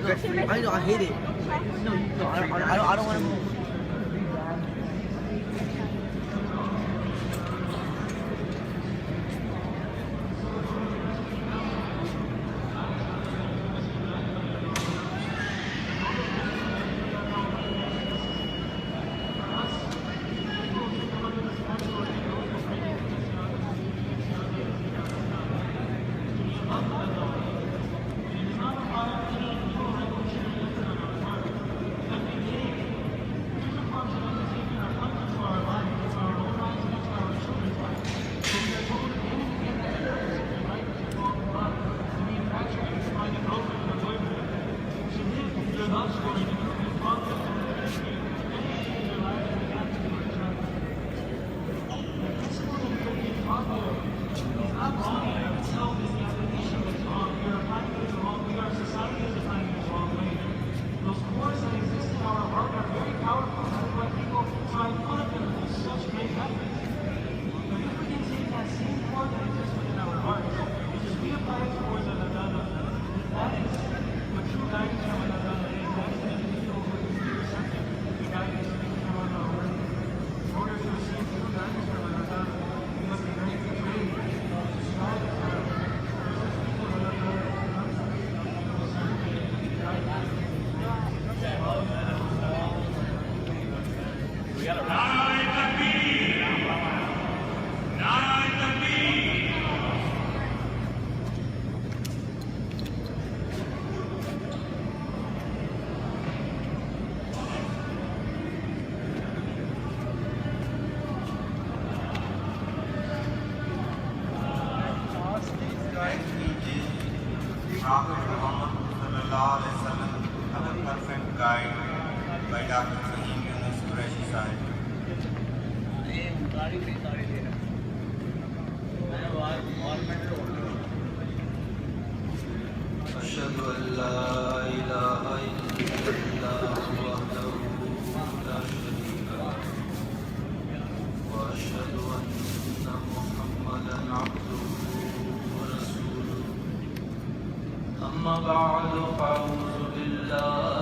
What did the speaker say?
I know, I hate it. No, I don't want to move. Prophet Muhammad sallallahu alaihi wasallam, a perfect guide by Dr. Fahim Yunus Qureshi Sahib. أشهد أن لا إله إلا الله وحده لا شريك له وأشهد أن محمدا عبده ورسوله أما بعد فأعوذ بالله